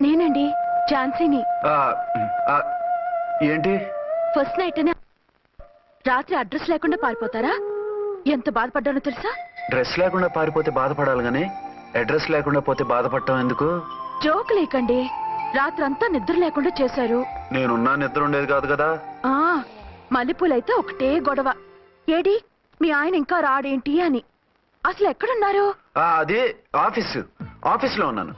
నేనండి ఝాన్సీని. ఏంటి first night అని రాత్రి అడ్రస్ లేకుండా పారిపోతారా? ఎంత బాధపడ్డానో తెలుసా? డ్రెస్ లేకుండా పారిపోతే బాధపడాలి గానీ అడ్రస్ లేకుండా పోతే బాధపడటం ఎందుకు? జోక్ లేకండి. రాత్రంతా నిద్ర లేకుండా చేశారు. నేనున్నా నిద్ర ఉండేది కాదు కదా. మల్లెపూలైతే ఒకటే గొడవ. ఏడి మీ ఆయన ఇంకా రాడేంటి అని. అసలు ఎక్కడున్నారు? అది ఆఫీస్లో ఉన్నాను.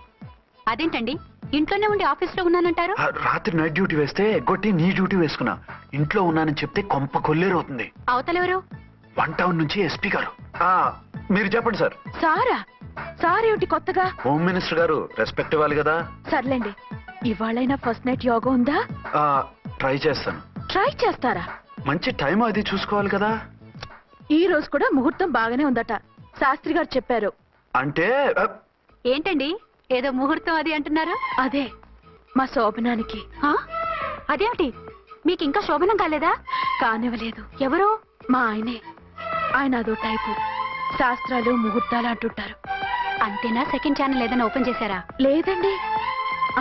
అదేంటండి ఇంట్లోనే ఉండి ఆఫీస్లో ఉన్నానంటారు? రాత్రి నైట్ డ్యూటీ వేస్తే ఎగ్గొట్టి నీ డ్యూటీ వేసుకున్నా. ఇంట్లో ఉన్నానని చెప్తే కొంప కొల్లేరవుతుంది. అవతలెవరు? 1 టౌన్ నుంచి ఎస్పీ గారు. మీరు చెప్పండి సార్. సారా? సార్ ఏమిటి కొత్తగా? హోమ్ మినిస్టర్ గారు, రెస్పెక్ట్ ఇవ్వాలి కదా. సర్లేండి, ఇవాళైనా ఫస్ట్ నైట్ యోగా ఉందా? ట్రై చేస్తాను. ట్రై చేస్తారా? మంచి టైం అది చూసుకోవాలి కదా. ఈ రోజు కూడా ముహూర్తం బాగానే ఉందట, శాస్త్రి గారు చెప్పారు. అంటే ఏంటండి ఏదో ముహూర్తం అది అంటున్నారు? అదే మా శోభనానికి. అదేమిటి మీకు ఇంకా శోభనం కాలేదా? కానివ్వలేదు. ఎవరు? మా ఆయనే. ఆయన అదో టైపు, శాస్త్రాలు ముహూర్తాలు అంటుంటారు. అంతేనా? సెకండ్ ఛానల్ ఏదైనా ఓపెన్ చేశారా? లేదండి,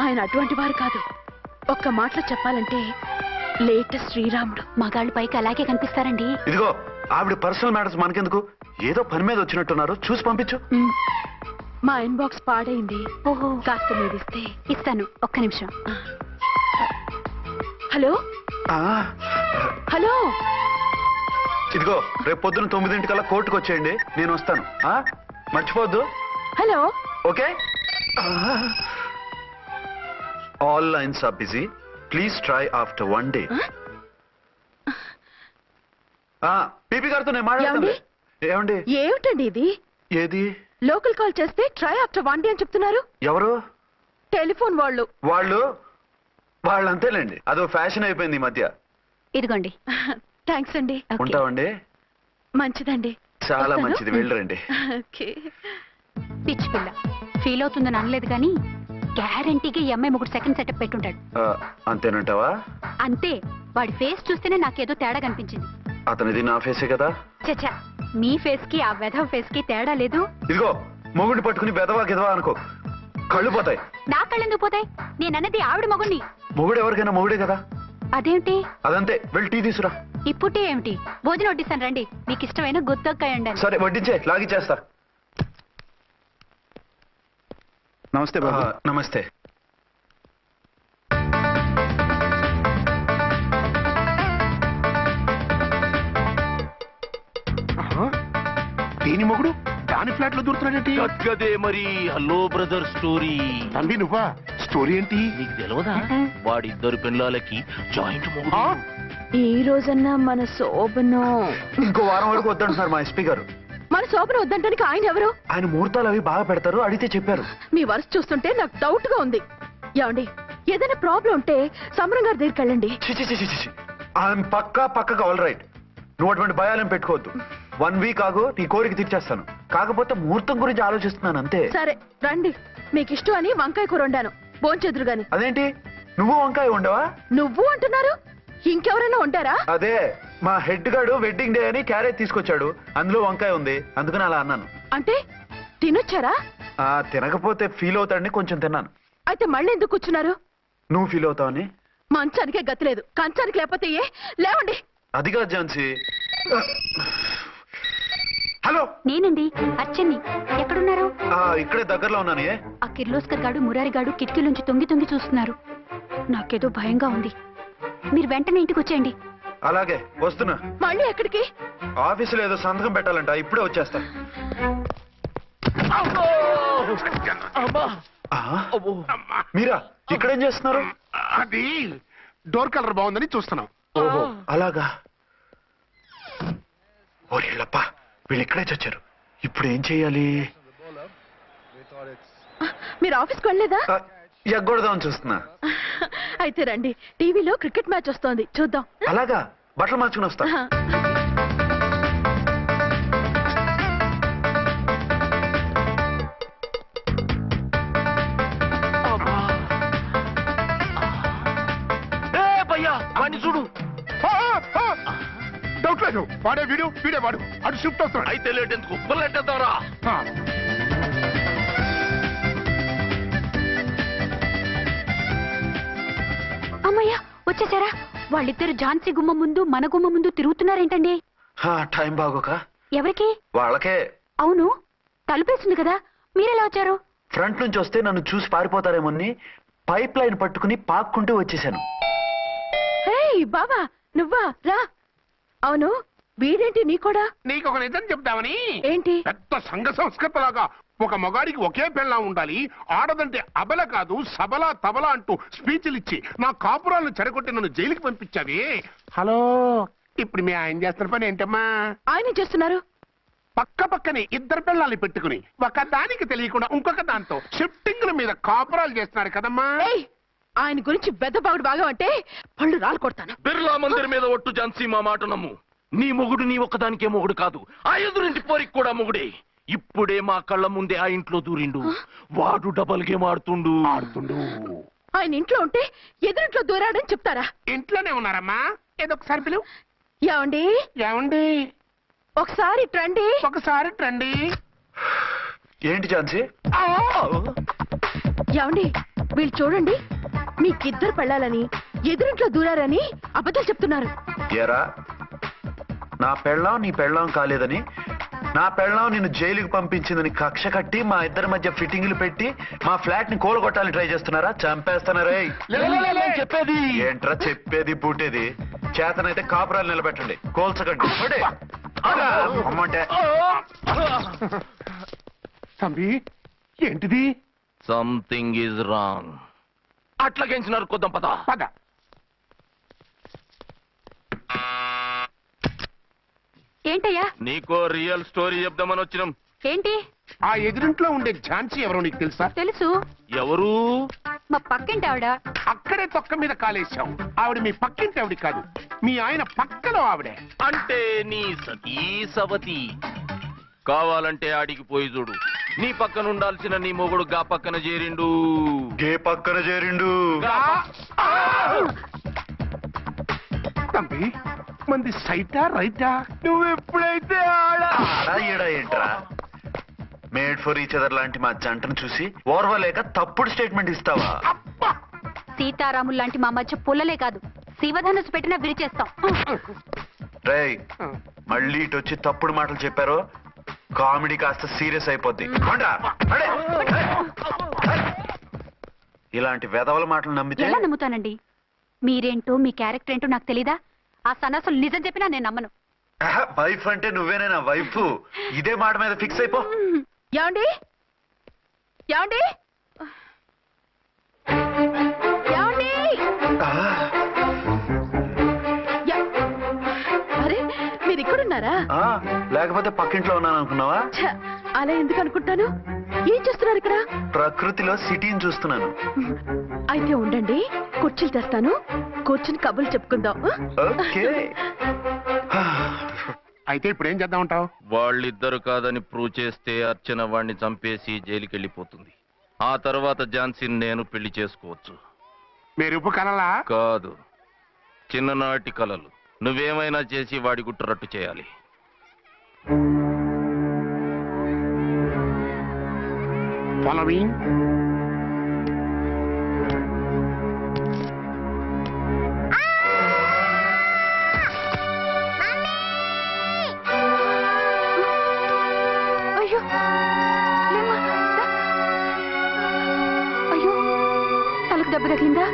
ఆయన అటువంటి వారు కాదు. ఒక్క మాటలో చెప్పాలంటే లేటెస్ట్ శ్రీరాముడు. మగాళ్ళు పైకి అలాగే కనిపిస్తారండి. ఇదిగో ఆవిడ పర్సనల్ మ్యాటర్స్ మనకెందుకు, ఏదో పని మీద వచ్చినట్టున్నారు, చూసి పంపించు. మా ఇన్బాక్స్ పాడైంది. ఓహో, కాస్త మీదిస్తే. ఇస్తాను, ఒక్క నిమిషం. హలో హలో, ఇదిగో రేపు పొద్దున 9 కోర్టుకు వచ్చేయండి, నేను వస్తాను. మర్చిపోద్దు. Hello. Okay. All lines are busy, please try after 1 day. పీపీ గారితో నేను మాట్లాడండి. ఏమండి? ఏమిటండి ఇది? ఏది? లోకల్ కాల్ చేస్తే ట్రై ఆఫ్టర్ 1 day అని చెప్తున్నారు. ఎవరు? టెలిఫోన్ వాళ్ళు. వాళ్ళు అంతేలేండి, అదో ఫ్యాషన్ అయిపోయింది ఈ మధ్య. ఇదిగోండి. థ్యాంక్స్ అండి. ఉంటామండి. మంచిదండి. చాలా మంచిది, వెళ్ళరండి. పిచ్చి పిల్ల ఫీల్ అవుతుందని అనలేదు కానీ గ్యారంటీగా ఈ అమ్మాయి 3 సెకండ్ సెటప్ పెట్టుంటాడు. అంతేనంటావా? అంతే. వాడి ఫేస్ చూస్తేనే నాకేదో తేడా కనిపించింది. అతనిది నా ఫేసే కదా. చచ్చా, మీ ఫేస్ కి ఆ వెధవ ఫేస్ కి తేడా లేదు. ఇదిగో మొగుడిని పట్టుకుని బెదవా గెదవా అనుకో, కళ్ళు పోతాయి. నా కళ్ళెందుకు పోతాయి? నేనన్నది ఆవిడ మొగుడిని. మొగుడు ఎవరికైనా మొగుడే కదా. అదేమిటి? అదంతే, వెళ్ళి టీ తీసురా. ఇప్పుడు టీ ఏమిటి? భోజనం వడ్డిస్తాను రండి, మీకు ఇష్టమైన గుత్తొక్కాయ ఉండండి. సరే వడ్డించే, లాగిచ్చేస్తా. నమస్తే బాబు. నమస్తే. దీని మొగుడు దాని ఫ్లాట్ లో దూరుతున్నాడేంటి? కదే మరి. Hello brother story. తండ్రి నువ్వా? స్టోరీ ఏంటి? నీకు తెలియదా? వాడిద్దరు పిల్లలకి జాయింట్ మొగుడు. ఈ రోజన్నా మన శోభనం. ఇంకో వారం వరకు వద్దంటున్నారు మా ఎస్పీ గారు. మన శోభనం వద్దంటానికి ఆయన ఎవరు? ఆయన ముహూర్తాలు అవి బాగా పెడతారు, అడిగితే చెప్పారు. మీ వరుస చూస్తుంటే నాకు డౌట్ గా ఉంది. ఏమండి, ఏదైనా ప్రాబ్లం ఉంటే సమరం గారి దగ్గరికి వెళ్ళండి. ఆయన పక్కగా ఆల్ రైట్. నువ్వు అటువంటి భయాలను పెట్టుకోవద్దు. 1 week ఆగు, నీ కోరిక తీర్చేస్తాను. కాకపోతే ముహూర్తం గురించి ఆలోచిస్తున్నాను అంతే. సరే రండి, మీకు ఇష్టం అని వంకాయ కూర వండాను, భోంచెదురు గాని. అదేంటి నువ్వు వంకాయ ఉండవా? నువ్వు అంటున్నారు, ఇంకెవరైనా ఉంటారా? అదే మా హెడ్ గాడు వెడ్డింగ్ డే అని క్యారేజ్ తీసుకొచ్చాడు, అందులో వంకాయ ఉంది, అందుకని అలా అన్నాను. అంటే తినొచ్చారా? తినకపోతే ఫీల్ అవుతాడని కొంచెం తిన్నాను. అయితే మళ్ళీ ఎందుకు కూర్చున్నారు? నువ్వు ఫీల్ అవుతావని. మంచానికే గతి లేదు, కంచానికి లేకపోతే ఏ? లేవండి. అది కాదు ఝాన్సీ. హలో, నేనండి అచ్చన్ని. ఎక్కడున్నారు? ఇక్కడే దగ్గరలో ఉన్నాను. ఆ కిర్లోస్కర్ గాడు మురారి గాడు కిటికీలోంచి తొంగి చూస్తున్నారు. నాకేదో భయంగా ఉంది. మీరు వెంటనే ఇంటికి వచ్చేయండి. అలాగే వస్తున్నా. మళ్ళీ ఎక్కడికి? ఆఫీసులో ఏదో సంతకం పెట్టాలంట, ఇప్పుడే వచ్చేస్తా. మీరా ఇక్కడేం చేస్తున్నారు? అది డోర్ కలర్ బాగుందని చూస్తున్నాం. ఓహో అలాగా. ఓరేళ్ళప్ప, వీళ్ళు ఇక్కడే చచ్చారు. ఇప్పుడు ఏం చెయ్యాలి? మీరు ఆఫీస్కి వెళ్ళలేదా? ఎగ్గొడదామని చూస్తున్నా. అయితే రండి, టీవీలో క్రికెట్ మ్యాచ్ వస్తోంది, చూద్దాం. అలాగా, బట్టలు మార్చుకుని వస్తా. చూడు, డౌట్ లేదు, వాడే వీడే వాడు. అటు షిఫ్ట్ వస్తాడు. అయితే లేట్ ఎందుకు, బుల్లెట్టేద్దాంరా. వచ్చేసారా? వాళ్ళిద్దరు ఝాన్సీ గుమ్మ ముందు మన గుమ్మ ముందు తిరుగుతున్నారేంటండి? టైం బాగోక ఎవరికి? వాళ్ళకే. అవును, తలుపేసింది కదా, మీరెలా వచ్చారు? ఫ్రంట్ నుంచి వస్తే నన్ను చూసి పారిపోతారేమోని పైప్ లైన్ పట్టుకుని పాక్కుంటూ వచ్చేసాను. బావా నువ్వా రా. అవును, వీడేంటి నీ కూడా? నీకు ఒక నిజం చెప్తామని. ఏంటి? పెద్ద సంఘ సంస్కృతలాగా ఒక మగాడికి ఒకే పెళ్ళం ఉండాలి, ఆడదంటే అబల కాదు సబల తబల అంటూ స్పీచ్లు ఇచ్చి నా కాపురాలను చెడగొట్టి నన్ను జైలుకి పంపించావి. హలో, ఇప్పుడు మీ ఆయన చేస్తున్న పని ఏంటమ్మా? ఆయన చేస్తున్నారు పక్క పక్కనే ఇద్దరు పిల్లల్ని పెట్టుకుని ఒక దానికి తెలియకుండా ఇంకొక దాంతో షిఫ్టింగ్ల మీద కాపురాలు చేస్తున్నారు కదమ్మా. ఆయన గురించి బెద్దబాగుడు బాగా అంటే పళ్ళు రాలు కొడతాను. బిర్లా మందిర్ మీద ఒట్టు ఝాన్సీ, మా మాట నమ్ము. నీ మొగుడు నీ ఒక్కదానికే మొగుడు కాదు, ఆ ఎదురింటి పోరికి కూడా మొగుడే. ఇప్పుడే మా కళ్ళ ముందే ఆ ఇంట్లో దూరిండు. వాడు డబల్ గేమ్ ఆడుతుండు. ఆయన ఇంట్లో ఉంటే ఎదురింట్లో దూరాడని చెప్తారా? ఇంట్లోనే ఉన్నారమ్మా. ఏదొకసారి పిలువు. ఏమండి ఏమండి ఒకసారి ట్రండి. ఒకసారి ట్రండి. ఏంటి ఝాన్సీ? ఏమండి వీళ్ళు చూడండి, మీకిద్దరు పెళ్ళాలని ఎదురింట్లో దూరారని అబద్ధాలు చెప్తున్నారు. ఎరా, నా పెళ్ళాం నీ పెళ్ళాం కాలేదని, నా పెళ్ళాం నిన్ను జైలుకి పంపించిందని కక్ష కట్టి మా ఇద్దరి మధ్య ఫిట్టింగ్లు పెట్టి మా ఫ్లాట్ ని కూలగొట్టాలని ట్రై చేస్తున్నారా? చంపేస్తున్నారే. చెప్పేది ఏంట్రా చెప్పేది పూటేది? చేతనైతే కాపురాలు నిలబెట్టండి, కోల్చకండి. అమ్మంటే తమ్మి ఏంటిది? Something is wrong. అట్లాగేంచినారు కొద్దాం పద. పద. ఏంటయ్యా? నీకో రియల్ స్టోరీ చెప్దామని వచ్చినాం. ఏంటి? ఆ ఎదురింట్లో ఉండే ఝాన్సీ ఎవరో నీకు తెలుసా? తెలుసు. ఎవరు? మా పక్కింటి ఆవిడ. అక్కడే తొక్క మీద కాలేశావు. ఆవిడ మీ పక్కింటి ఆవిడ కాదు, మీ ఆయన పక్కలో ఆవిడే. అంటే నీ సతీ సవతి. కావాలంటే ఆడికి పోయి చూడు. నీ పక్కన ఉండాల్సిన నీ మొగుడు గా పక్కన చేరిండు. గే పక్కన చేరిండు. తమ్మి మంది సైటా రైటా? నువ్వు ఎప్పుడైతే ఆడా ఈడా ఏంట్రా? మేడ్ ఫర్ ఈచ్ అదర్ లాంటి మా జంటను చూసి ఓర్వలేక తప్పుడు స్టేట్మెంట్ ఇస్తావా? సీతారాములు లాంటి మా మధ్య పుల్లలే కాదు, శివధనుసు పెట్టినా విరిచేస్తాం. రేయ్, మళ్ళీ ఇటు వచ్చి తప్పుడు మాటలు చెప్పారో కామెడీ కాస్త సీరియస్ అయిపోద్ది. ఇలాంటి వెధవల మాటలు నమ్మితే ఎలా నమ్ముతానండి? మీరేంటో మీ క్యారెక్టర్ ఏంటో నాకు తెలీదా? ఆ సన్నాసులు నిజం చెప్పినా నేను నమ్మను. వైఫ్ అంటే నువ్వేనా వైఫ్? ఇదే మాట మీద ఫిక్స్ అయిపో. ఏమండి ఏమండి ఏమండి? అరే మీరు ఇక్కడున్నారా? లేకపోతే పక్కింట్లో ఉన్నాను అనుకున్నావా? అలా ఎందుకు అనుకుంటాను? ఏం చేస్తున్నారు ఇక్కడ? ప్రకృతిలో సిటీని చూస్తున్నాను. అయితే ఉండండి, కుర్చీలు తెస్తాను, కూర్చుని కబుర్లు చెప్పుకుందాం. ఓకే. అయితే ఇప్పుడు ఏం చేద్దాం అంటావు? వాళ్ళిద్దరు కాదని ప్రూవ్ చేస్తే అర్చన వాణ్ణి చంపేసి జైలుకి వెళ్ళిపోతుంది. ఆ తర్వాత ఝాన్సీని నేను పెళ్లి చేసుకోవచ్చు. మీరు కలలా? కాదు, చిన్ననాటి కలలు. నువ్వేమైనా చేసి వాడి గుట్టు చేయాలి. ఫాలోయింగ్. అయ్యో లేమ్మా, దా. అయ్యో తలకు దెబ్బ తగిలిందా?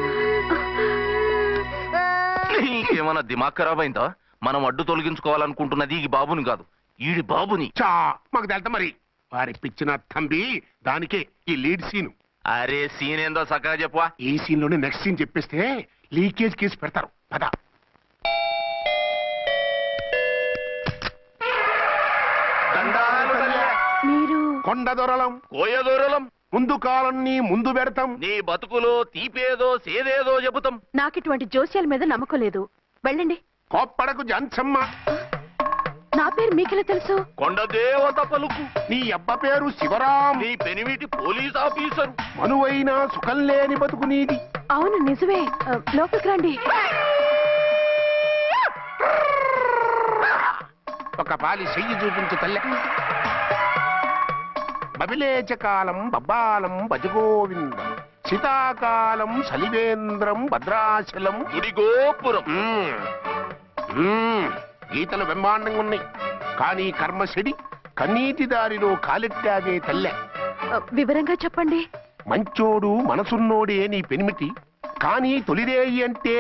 నీకేమన్నా దిమాగ్ ఖరాబ్ అయిందా? మనం అడ్డు తొలగించుకోవాలనుకుంటున్నది ఈ బాబుని కాదు, ఈడి బాబుని. చా మాకు తెలుతా మరి. వారి పిచ్చిన తంబి, దానికే ఈ లీడ్ సీన్. అరే సీన్ ఏందో సక్కగా చెప్పవా? ఈ సీన్ లోనే నెక్స్ట్ సీన్ చెప్పేస్తే లీకేజ్ కేసు పెడతారు. పద. మీరు కొండ దొరలం, కోయ దూరలం, ముందు కాలన్నీ ముందు పెడతాం. నీ బతుకులో తీపేదో సేదేదో చెబుతాం. నాకు ఇటువంటి జోస్యాల మీద నమ్మకం లేదు, వెళ్ళండి. కోప్పడకు జంచమ్మ. నా పేరు మీకెలా తెలుసు? కొండ దేవత పలుకు. నీ అబ్బ పేరు శివరాం. నీ పెనిమిటి పోలీస్ ఆఫీసరు. మనువైన సుఖం లేని బతుకు నీది. అవును నిజమే. లోపలికి రండి. ఒక పాలి చెయ్యి చూపించు తల్లె. బబిలేచ కాలం బబ్బాలం భజగోవిందం శీతాకాలం సలివేంద్రం భద్రాచలం గుడి గోపురం. గీతలు బ్రహ్మాండంగా ఉన్నాయి, కానీ కర్మశడి కన్నీటి దారిలో కాలెట్టావే తల్లె. వివరంగా చెప్పండి. మంచోడు మనసున్నోడే నీ పెనిమిటి, కానీ తొలిరేయి అంటే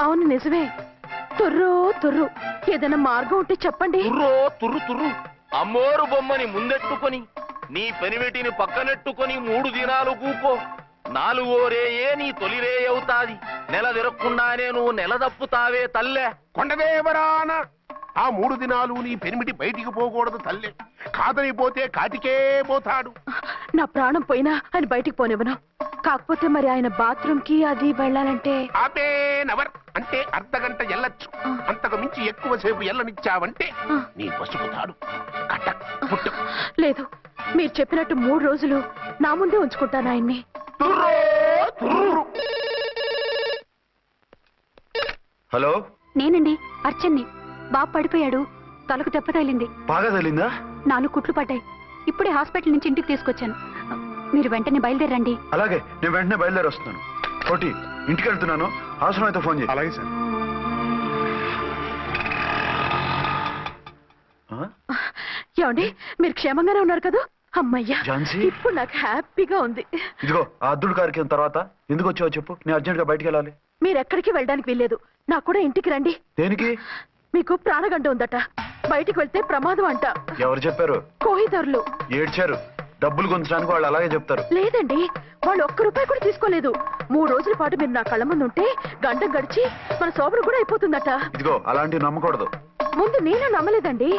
అవును నిజమే. తుర్రు తుర్రు. ఏదైనా మార్గం ఉంటే చెప్పండి. తుర్రు తుర్రు. అమ్మోరు బొమ్మని ముందెట్టుకొని నీ పెనిమిటిని పక్కనెట్టుకొని 3 దినాలు కూకో. 4వ రేయే నీ తొలి రే అవుతాది. నెల తిరగకుండానే నువ్వు నెల తప్పుతావే తల్లే. కొండదేవరాన ఆ 3 దినాలు నీ పెనిమిటి బయటికి పోకూడదు తల్లే. కాదని పోతే కాటికే పోతాడు. నా ప్రాణం పోయినా ఆయన బయటికి పోనివ్వను. కాకపోతే మరి ఆయన బాత్రూమ్ కి అది వెళ్ళాలంటే ఆపేనవర్ అంటే అర్ధగంట ఎల్లొచ్చు. అంతకు మించి ఎక్కువసేపు ఎల్లనిచ్చావంటే నీ పసుపుతాడు కటక్ పుట్టక్. లేదు, మీరు చెప్పినట్టు 3 రోజులు నా ముందే ఉంచుకుంటాను ఆయన్ని. హలో, నేనండి, అర్చన్ని. బాబు పడిపోయాడు, తలకు దెబ్బ తగిలింది. బాగా తెలిందా? 4 కుట్లు పడ్డాయి. ఇప్పుడే హాస్పిటల్ నుంచి ఇంటికి తీసుకొచ్చాను. మీరు వెంటనే బయలుదేరండి. అలాగే, నేను వెంటనే బయలుదేరి వస్తున్నాను. కోటి, ఇంటికి వెళ్తున్నాను. అవసరం అయితే ఫోన్ చేయి. అలాగే సార్. ఏమండి, మీరు క్షేమంగానే ఉన్నారు కదా? అమ్మయ్యా, ఝాన్సీ? ఇప్పుడు నాకు హ్యాపీగా ఉంది. ఇదిగో ఆ అద్దుడు కార్యక్రమం తర్వాత ఎందుకు వచ్చావో చెప్పు. నేను అర్జెంట్ గా బయటికి వెళ్ళాలి. మీరు ఎక్కడికి వెళ్ళడానికి వీల్లేదు. నాకు కూడా ఇంటికి రండి. దేనికి? మీకు ప్రాణగంట ఉందట. బయటికి వెళ్తే ప్రమాదం అంట. ఎవరు చెప్పారు? కోహిదరులు ఏడ్చారు. డబ్బులు గుంచడానికి వాళ్ళు అలాగే చెప్తారు. లేదండి, వాళ్ళు ₹1 కూడా తీసుకోలేదు. 3 రోజుల పాటు మీరు నా కళ్ళ ముందు ఉంటే గంట గడిచి మన శోభను కూడా అయిపోతుందట. ఇదిగో అలాంటివి నమ్మకూడదు. ముందు నేను నమ్మలేదండి,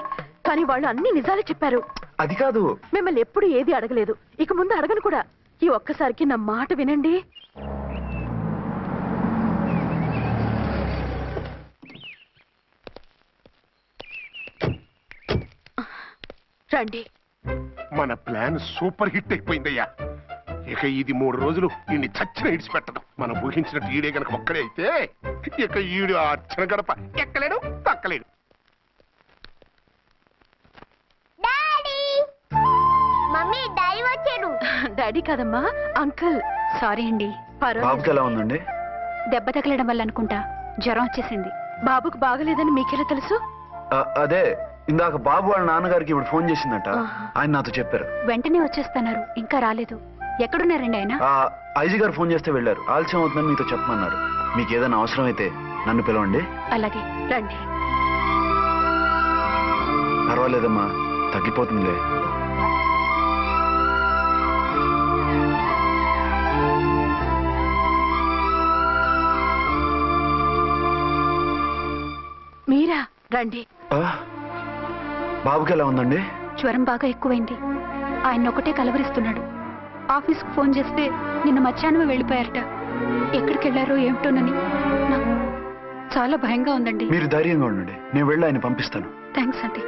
కానీ వాళ్ళు అన్ని నిజాలే చెప్పారు. అది కాదు. మిమ్మల్ని ఎప్పుడు ఏది అడగలేదు, ఇక ముందు అడగను కూడా. ఈ ఒక్కసారికి నా మాట వినండి. రండి. మన ప్లాన్ సూపర్ హిట్ అయిపోయిందయ్యా. ఇక ఇది 3 రోజులు ఈయన్ని చచ్చిన ఇడిచిపెట్టడం. మనం ఊహించినట్టు ఈడే గనక ఒక్కడే అయితే ఇక ఈడు ఆ అర్చన గడప ఎక్కలేడు తక్కలేడు. మమ్మీ డాడీ వచ్చాడు. డాడీ కాదమ్మా, అంకుల్. సారీ అండి. బాబుకి ఎలా ఉందండి? దెబ్బ తగలడం వల్ల అనుకుంటా జ్వరం వచ్చేసింది. బాబుకు బాగలేదని మీకెలా తెలుసు? అదే ఇందాక బాబు వాళ్ళ నాన్నగారికి ఇప్పుడు ఫోన్ చేసిందట. ఆయన నాతో చెప్పారు. వెంటనే వచ్చేస్తున్నారు, ఇంకా రాలేదు. ఎక్కడున్నారండి ఆయన? ఐజీ గారు ఫోన్ చేస్తే వెళ్ళారు. ఆలస్యం అవుతుందని మీతో చెప్పమన్నారు. మీకు ఏదైనా అవసరం అయితే నన్ను పిలవండి. అలాగే. రండి. పర్వాలేదమ్మా, తగ్గిపోతుందిలే. మీరా? రండి. బాబుకి ఎలా ఉందండి? జ్వరం బాగా ఎక్కువైంది. ఆయన ఒకటే కలవరిస్తున్నాడు. ఆఫీస్కు ఫోన్ చేస్తే నిన్న మధ్యాహ్నమే వెళ్ళిపోయారట. ఎక్కడికి వెళ్ళారో ఏమిటోనని నాకు చాలా భయంగా ఉందండి. మీరు ధైర్యంగా ఉండండి, నేను వెళ్ళి ఆయన పంపిస్తాను. థ్యాంక్స్ అండి.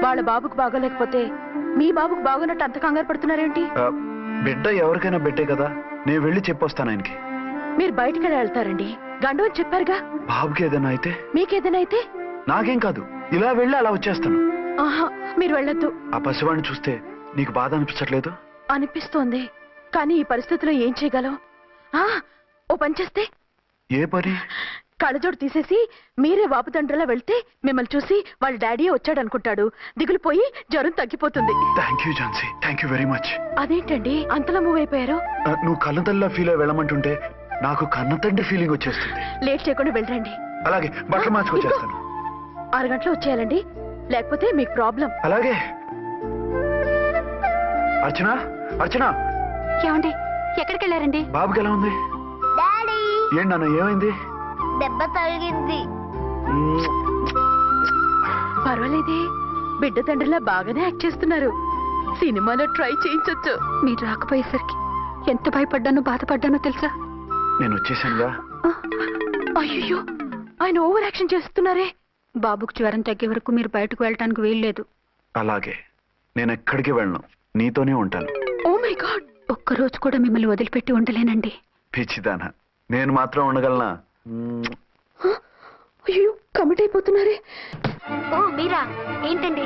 వాళ్ళ బాబుకు బాగోలేకపోతే మీ బాబుకు బాగున్నట్టు అంత కంగారు పడుతున్నారేంటి? బిడ్డ ఎవరికైనా బిడ్డే కదా, నేను వెళ్ళి చెప్పొస్తాను ఆయనకి. మీరు బయటికి వెళ్తారండి, గండు అని చెప్పారుగా. బాబుకి ఏదైనా అయితే? మీకేదైనా అయితే? నాకేం కాదు, ఇలా వెళ్ళి అలా వచ్చేస్తాను. ఆహా, మీరు వెళ్ళొద్దు. ఆ పసివాడిని చూస్తే నీకు బాధ అనిపించట్లేదు? అనిపిస్తోంది, కానీ ఈ పరిస్థితిలో ఏం చేయగలం? ఓ పని చేస్తే? ఏ పని? కళ్ళజోడు తీసేసి మీరే వాపుతండ్రలా వెళ్తే మిమ్మల్ని చూసి వాళ్ళ డాడీ వచ్చాడు అనుకుంటాడు. దిగులు పోయి జ్వరం తగ్గిపోతుంది. Thank you Jhansi, thank you very much. అదేంటండి అంతలా మూవ్ అయిపోయారు? నువ్వు కన్నతల్లిలా ఫీల్ అయి వెళ్ళమంటుంటే నాకు కన్నతండ్రి ఫీలింగ్ వచ్చేస్తుంది. లేట్ చేయకుండా వెళ్ళండి. అలాగే, బట్టలు మార్చుకొచ్చేస్తాను. 6 గంటలు వచ్చేయాలండి, లేకపోతే మీకు ప్రాబ్లం. అలాగే. అర్చన, అర్చన. ఏమండి, ఎక్కడికి వెళ్ళారండి? బాబుకి ఎలా ఉంది? డాడీ ఏంటి నాన్న, ఏమైంది? దెబ్బ తగిలింది. పర్వాలేదే, బిడ్డ తండ్రిలా బాగానే యాక్ట్ చేస్తున్నారు. సినిమాలో ట్రై చేయించొచ్చు. మీరు రాకపోయేసరికి ఎంత భయపడ్డానో బాధపడ్డానో తెలుసా? నేను వచ్చేసానుగా. అయ్యో, ఆయన ఓవర్ యాక్షన్ చేస్తున్నారే. బాబుకు జ్వరం తగ్గే వరకు మీరు బయటకు వెళ్ళటానికి వీల్లేదు. అలాగే, నేను ఎక్కడికి వెళ్ళను, నీతోనే ఉంటాను. ఓ మై గాడ్, ఒక్కరోజు కూడా మిమ్మల్ని వదిలిపెట్టి ఉండలేనండి. పిచ్చిదానా, నేను మాత్రం ఉండగలనా? అయ్యో, కమిట్ అయిపోతున్నారే. ఓ మీరా, ఏంటండి?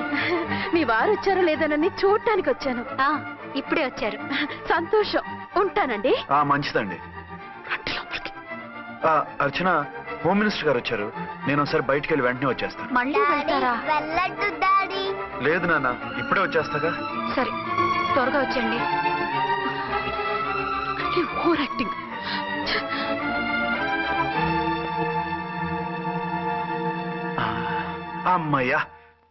మీ వారు వచ్చారో లేదనని చూడటానికి వచ్చాను. ఇప్పుడే వచ్చారు. సంతోషం. ఉంటానండి. మంచిదండి. అర్చన, హోమ్ మినిస్టర్ గారు వచ్చారు. నేను ఒకసారి బయటికి వెళ్ళి వెంటనే వచ్చేస్తాను. మళ్ళీ వెళ్తారా? వెళ్ళొద్దు డాడీ. లేదు నాన్న, ఇప్పుడే వచ్చేస్తాగా. సరే, త్వరగా వచ్చేయండి. Over acting. అమ్మయ్యా,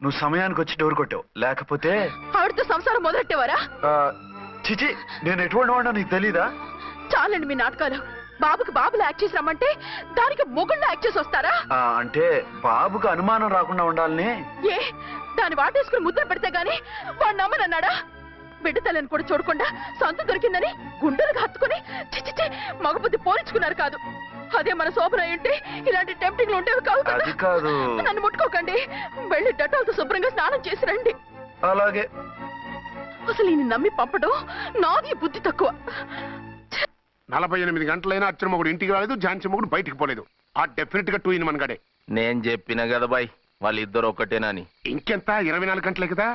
నువ్వు సమయానికి వచ్చి డోర్ కొట్టావు. లేకపోతే ఆవిడతో సంసారం మొదలెట్టేవారా? చిచి, నేను ఎటువంటి వాడినా నీకు తెలీదా? చాలండి మీ నాటకాలు. బాబుకి బాబులో యాక్ట్ చేసి రమ్మంటే దానికి మొగుళ్ళో యాక్ట్ చేసి వస్తారా? అంటే బాబుకు అనుమానం రాకుండా ఉండాలని. ఏ దాన్ని వాటేసుకుని ముద్ర పెడితే గాని వాడు నమ్మనన్నాడా? బిడ్డ తల్లిని కూడా చూడకుండా సంత దొరికిందని గుండెలకు హత్తుకుని చిచ్చి మగబుద్ధి పోల్చుకున్నారు కాదు. అదే మన శోభన ఏంటి ఇలాంటి టెంప్టింగ్లు ఉండేవి కావు కదా. అది కాదు. నన్ను ముట్టుకోకండి. వెళ్ళి డెటాల్తో శుభ్రంగా స్నానం చేసి రండి. అలాగే. అసలు ఈయన నమ్మి పంపడం నాది బుద్ధి తక్కువ. 48 గంటలైనా అర్చన మొగుడు ఇంటికి రాలేదు, ఝాన్సీ మొగుడు బయటికి పోలేదు. ఆ డెఫినెట్ గా 2 in 1 గడే. నేను చెప్పిన కదా బాయ్, వాళ్ళిద్దరు ఒకటేనని. ఇంకెంత 24 గంటలే కదా.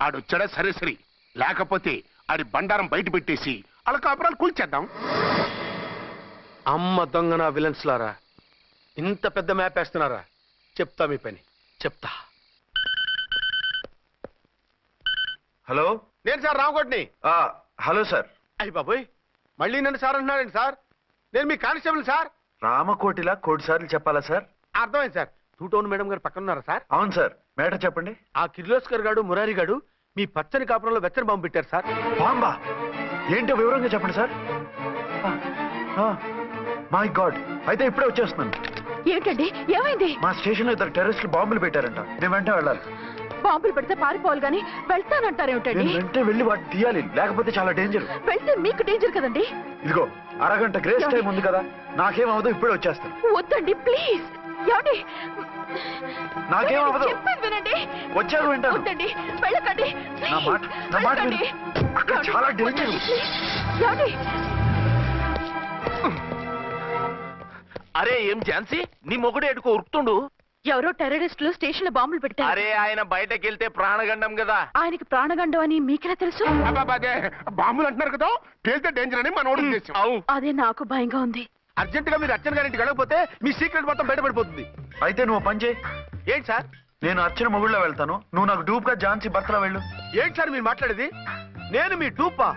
ఆడొచ్చాడా సరే సరే, లేకపోతే ఆడి బండారం బయట పెట్టేసి అలా కాపురాలు కూల్చేద్దాం. అమ్మ దొంగ నా విలన్స్ లారా, ఇంత పెద్ద మ్యాప్ వేస్తున్నారా? చెప్తా మీ పని, చెప్తా. హలో, నేను సార్ రామకోటిని. Hello sir. అయ్యి బాబోయ్, మళ్ళీ నన్ను సార్ అంటున్నాడండి సార్. నేను మీ కానిస్టేబుల్ సార్. రామకోటిలా కోటి సార్లు చెప్పాలా సార్? అర్థమైంది సార్. 2 Town మేడం గారు పక్కన ఉన్నారా సార్? అవును సార్. మేటర్ చెప్పండి. ఆ కిర్లోస్కర్ గాడు మురారి గాడు మీ పచ్చని కాపురంలో వెచ్చని బాంబు పెట్టారు సార్. బాంబా? ఏంటో వివరంగా చెప్పండి సార్. మై గాడ్, అయితే ఇప్పుడే వచ్చేస్తున్నాను. ఏంటండి, ఏమైంది? మా స్టేషన్ లో 2 టెర్రరిస్టులు బాంబులు పెట్టారంట. నేను వెంటనే వెళ్ళాలి. బాంబులు పెడితే పారిపోవాలి గాని వెళ్తానంటారేమిటండి? నేను వెంటనే వెళ్ళి వాటిని తీయాలి, లేకపోతే చాలా డేంజర్. వెళ్తే మీకు డేంజర్ కదండి. ఇదిగో అరగంట గ్రేస్ టైం ఉంది కదా, నాకేమవదు, ఇప్పుడే వచ్చేస్తాను. వద్దండి ప్లీజ్. ఏమండి, నాకేమవదు, చెప్పేది వినండి. వచ్చాక వింటాను. వద్దండి, వెళ్ళకండి. నా మాట విను. అక్కడ చాలా డేంజర్. ఏమండి, అరే ఏం ఝాన్సీ, నీ మొగుడు ఎడుకో ఉరుకుతుండు. ఎవరో టెర్రరిస్టులు స్టేషన్ లో బాంబులు పెట్టారు. అరే ఆయన బయటకెళ్తే ప్రాణగండం కదా. ఆయనకి ప్రాణగండం అని మీకెలా తెలుసు? అదే బాంబులు అంటున్నారు కదా, పేలితే డేంజర్ అని మన ఉద్దేశం. అదే నాకు భయంగా ఉంది. అర్జెంట్ గా మీరు అర్చన గారింటికి వెళ్ళకపోతే మీ సీక్రెట్ మొత్తం బయటపడిపోతుంది. అయితే నువ్వు పని చేయి. ఏంటి సార్? నేను అర్చన మొగుళ్ళో వెళ్తాను, నువ్వు నాకు డూప్ గా ఝాన్సీ భర్తలో వెళ్ళు. ఏంటి సార్ మీరు మాట్లాడేది? నేను మీ డూపా?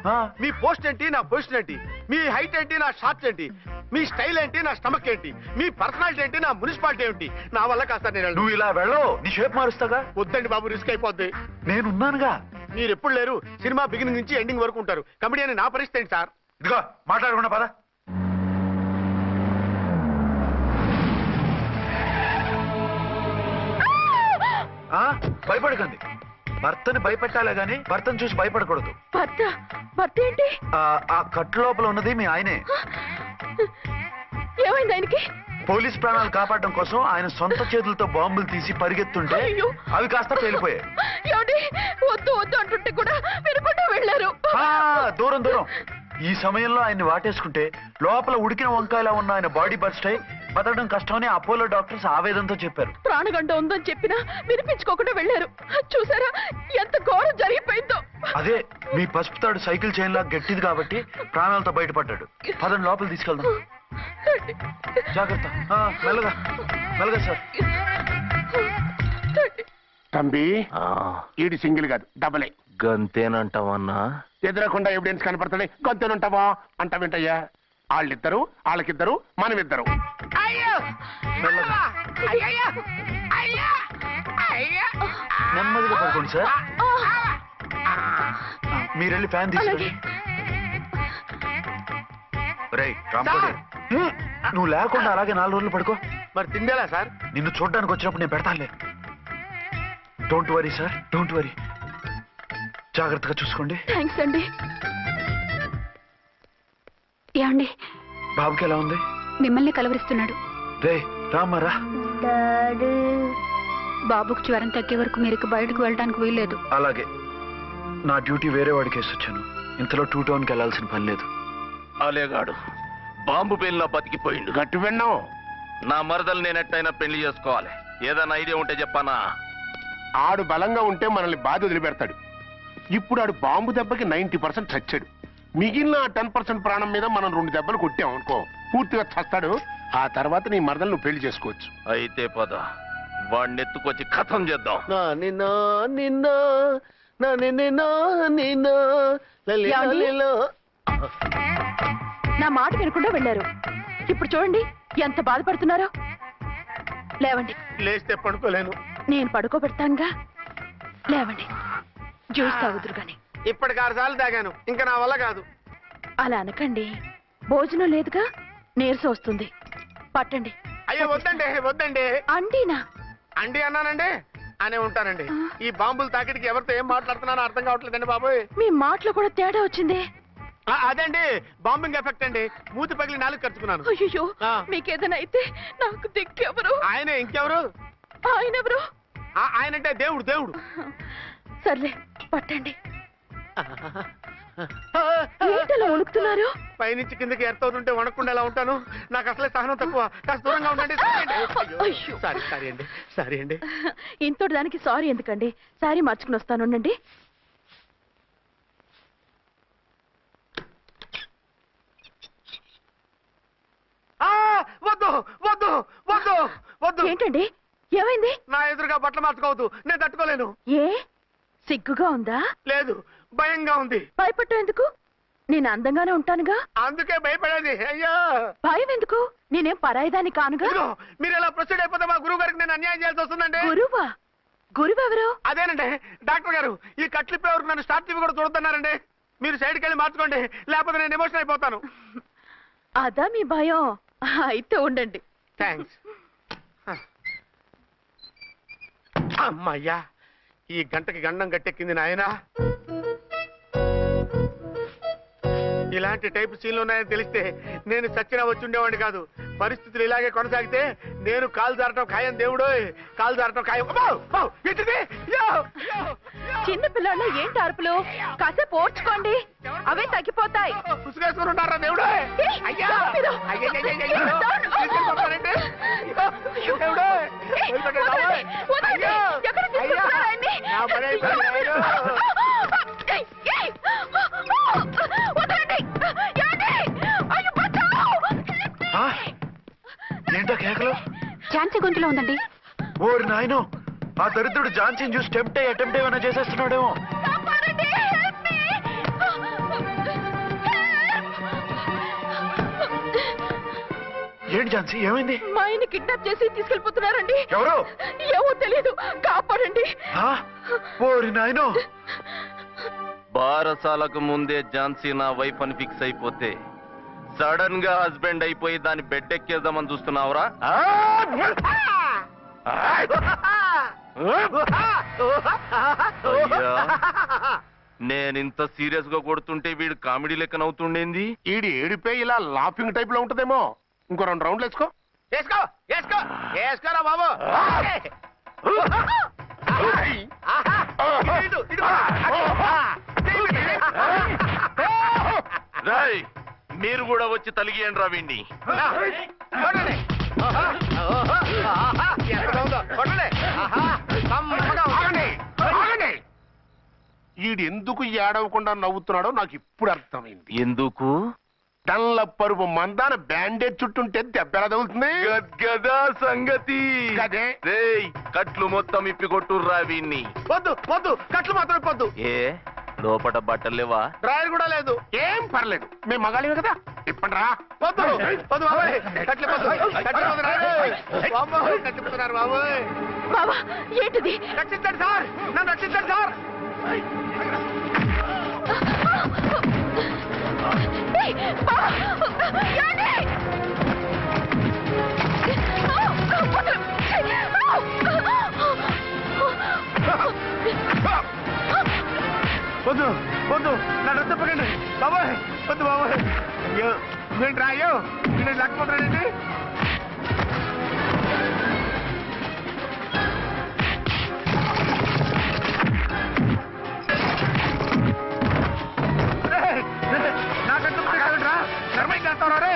మీ పోస్ట్ ఏంటి, నా పొజిషన్ ఏంటి? మీ హైట్ ఏంటి, నా షార్ట్స్ ఏంటి? మీ స్టైల్ ఏంటి, నా స్టమక్ ఏంటి? మీ పర్సనాలిటీ ఏంటి, నా మున్సిపాలిటీ ఏంటి? నా వల్ల కాస్త నేను నువ్వు ఇలా వెళ్ళవు, నీ షేప్ మారుస్తాగా. వద్దండి బాబు, రిస్క్ అయిపోద్ది. నేనున్నానుగా. మీరు ఎప్పుడు లేరు, సినిమా బిగినింగ్ నుంచి ఎండింగ్ వరకు ఉంటారు. కమెడీ అని నా పరిస్థితి ఏంటి సార్? ఇదిగో మాట్లాడకుండా పద. భయపడకండి. భర్తని భయపెట్టాలే గాని భర్తను చూసి భయపడకూడదు. భర్త ఏంటి? ఆ కట్టు లోపల ఉన్నది మీ ఆయనే. ఏమైంది ఆయనకి? పోలీస్ ప్రాణాలు కాపాడడం కోసం ఆయన సొంత చేతులతో బాంబులు తీసి పరిగెత్తుంటే అవి కాస్త పేలిపోయాయి. వద్దు వద్దు అంటుంటే కూడా వినకుండా వెళ్ళారు. దూరం దూరం. ఈ సమయంలో ఆయన్ని వాటేసుకుంటే లోపల ఉడికిన వంకాయలా ఉన్న ఆయన బాడీ బర్స్ట్ అయి బతకడం కష్టమని అపోలో డాక్టర్స్ ఆవేదనతో చెప్పారు. ప్రాణగంట ఉందని చెప్పినా వినిపించుకోకుండా వెళ్ళారు. చూసారా ఎంత ఘోరం జరిగిపోయిందో. అదే మీ పసుపు తాడు సైకిల్ చైన్ లా గట్టిది కాబట్టి ప్రాణాలతో బయటపడ్డాడు. పదండి లోపల తీసుకెళ్దాం. జాగ్రత్త. మెల్లగా మెల్లగా సార్. తంబి, ఈడి సింగిల్ కాదు డబలే. గంతేనంటావన్నా? ఎదురకుండా ఎవిడెన్స్ కనపడతాడే గంతేనంటావా అంటావేంటయ్యా? వాళ్ళిద్దరు, వాళ్ళకిద్దరు, మనమిద్దరు. నెమ్మదిగా పడుకోండి సార్. మీరెళ్ళి ఫ్యాన్ తీసుకోండి. రేయ్ రాంకోటి, నువ్వు లేకుండా అలాగే 4 రోజులు పడుకో. మరి తిండేలా సార్? నిన్ను చూడడానికి వచ్చినప్పుడు నేను పెడతానులే. Don't worry sir, don't worry. జాగ్రత్తగా చూసుకోండి. థ్యాంక్స్ అండి. ఏమండి, బాబుకి ఎలా ఉంది? మిమ్మల్ని కలవరిస్తున్నాడు. రే రామారా. బాబుకు జ్వరం తగ్గే వరకు మీరు బయటకు వెళ్ళడానికి వీల్లేదు. అలాగే. నా డ్యూటీ వేరే వాడికి వేసి వచ్చాను. ఇంతలో 2 Townకి వెళ్ళాల్సిన పని లేదు. అలేగాడు బాంబు పేలినా బతికిపోయిండు. గట్టి విన్నావు. నా మరదలు నేనెట్టయినా పెళ్లి చేసుకోవాలి. ఏదైనా ఐడియా ఉంటే చెప్పానా? ఆడు బలంగా ఉంటే మనల్ని బాధ వదిలిపెడతాడు. ఇప్పుడు ఆడు బాంబు దెబ్బకి 90% చచ్చాడు. మిగిలిన 10% ప్రాణం మీద మనం 2 దెబ్బలు కొట్టాం అనుకో, పూర్తిగా చస్తాడు. ఆ తర్వాత నీ మరదలు నువ్వు పెళ్లి చేసుకోవచ్చు. అయితే పద, వాడిని ఎత్తుకొచ్చి కథం చేద్దాం. నా మాట వినకుండా వెళ్ళారు. ఇప్పుడు చూడండి ఎంత బాధపడుతున్నారో. లేవండి. లేస్తే పడుకోలేను. నేను పడుకోబెడతానుగా. లేవండి, జ్యూస్ తాగుదురు గాని. ఇప్పటికి 6 సార్లు తాగాను, ఇంకా నా వల్ల కాదు. అలా అనకండి, భోజనం లేదుగా, నీరసం వస్తుంది. పట్టండి. అయ్యో వద్దండి, వద్దండి. అండినా? అండి అన్నానండి, అనే ఉంటానండి. ఈ బాంబులు తాకిడికి ఎవరితో ఏం మాట్లాడుతున్నానో అర్థం కావట్లేదండి బాబోయ్. మీ మాటలో కూడా తేడా వచ్చింది. అదండి బాంబింగ్ ఎఫెక్ట్ అండి. మూతి పగిలి 4 ఖర్చుకున్నాను. అయ్యో, మీకేదైనా అయితే నాకు దిక్కెవరు? ఆయనే, ఇంకెవరు? ఆయనెవరు? ఆయనంటే దేవుడు. దేవుడు. సర్లే, పట్టండి. ఏంటలా వణుకుతున్నారు? పైనుంచి కిందకి ఎర్తవుతుంటే వణకుండా ఎలా ఉంటాను? నాకు అసలే సహనం తక్కువ. కాస్త దూరంగా ఉండండి. సారీ అండి. ఇంతటి దానికి సారీ ఎందుకండి? సారీ మార్చుకుని వస్తాను. ఉండండి. వద్దు వద్దు వద్దు వద్దు. ఏంటండి, ఏమైంది? నా ఎదురుగా బట్టలు మార్చుకోవద్దు, నేను తట్టుకోలేను. ఏ, సిగ్గుగా ఉందా? లేదు, భయంగా ఉంది. భయపట్టు ఎందుకు? నేను అందంగానే ఉంటానుగా. అందుకే భయపడేది. అయ్యో, భయం ఎందుకు? నేనేం పరాయిదాన్ని కానుగా. మీరు ఎలా ప్రొసీడ్ అయిపోతే మా గురువు గారికి నేను అన్యాయం చేయాల్సి వస్తుందండి. గురువా? గురువెవరు? అదేనండి డాక్టర్ గారు. ఈ కట్లిప్పే వరకు నన్ను స్టార్ట్ టీవీ కూడా చూడొద్దన్నారండి. మీరు సైడ్కి వెళ్ళి మార్చుకోండి, లేకపోతే నేను ఎమోషన్ అయిపోతాను. అదా మీ భయం? అయితే ఉండండి. థ్యాంక్స్. అమ్మయ్యా, ఈ గంటకి గండం గట్టెక్కింది నాయనా. ఇలాంటి టైప్ సీన్లు ఉన్నాయని తెలిస్తే నేను చచ్చినా వచ్చి ఉండేవాడిని కాదు. పరిస్థితులు ఇలాగే కొనసాగితే నేను కాలు జారటం ఖాయం. దేవుడు, కాలు జారటం ఖాయం. చిన్న పిల్లలు ఏంటి అరుపులు? కాసేపు ఓర్చుకోండి, అవే తగ్గిపోతాయి. పుసుకేసుకుని ఉంటారా దేవుడు? ఏంటో కేకలు? ఝాన్సీ గొంతులో ఉందండి. ఓరి నాయనో, ఆ దరిద్రుడు ఝాన్సీని చూసి అటెంప్ట్ ఏమైనా చేసేస్తున్నాడేమో. ఏంటి ఝాన్సీ, ఏమైంది? మా ఆయన కిడ్నాప్ చేసి తీసుకెళ్లిపోతున్నారండి. ఎవరు? ఏమో తెలియదు, కాపాడండి. ఓరి నాయనో. బారసాలకు ముందే ఝాన్సీ నా వైఫ్ అని ఫిక్స్ అయిపోతే సడన్ గా హస్బెండ్ అయిపోయి దాన్ని బెడ్ ఎక్కేద్దామని చూస్తున్నావురా? నేనింత సీరియస్ గా కొడుతుంటే వీడు కామెడీ లెక్క నవ్వుతుండేంది? ఈడి ఏడిపే ఇలా లాఫింగ్ టైప్ లో ఉంటదేమో. ఇంకో 2 రౌండ్లు వేసుకో. వేసుకోరా బాబు. రాయ్, మీరు కూడా వచ్చి తలిగియండి రా వీణ్ణి. ఈడు ఎందుకు ఏడవకుండా నవ్వుతున్నాడో నాకు ఇప్పుడు అర్థమైంది. ఎందుకు? డల్ల పరుపు మందాన బ్యాండేజ్ చుట్టుంటే దెబ్బ ఎలా తగులుతుంది? గదా సంగతి. అదే. రేయ్, కట్లు మొత్తం ఇప్పికొట్టుర్రా వీణ్ణి. వద్దు వద్దు, కట్లు మాత్రం ఇప్పొద్దు. ఏ, లోపట బట్టలు లేవా? డ్రాయర్ కూడా లేదు. ఏం పర్లేదు, మేము మగాళివే కదా. ఇప్పండి రా. వద్దు వద్దు బాబాయ్, కట్లిపోతున్నారు బాబాయ్. బాబా, ఏంటిది? రక్షించండి సార్, నన్ను రక్షించండి సార్. వద్దు వద్దు, నన్ను రచ్చపకండి బాబాయ్. వద్దు బాబాయ్. అయ్యో, ఏంట్రా అయ్యో, నేను లేకపోతున్నానండి. నాకంటే కాదంట్రా, నర్మై చేస్తావు రే.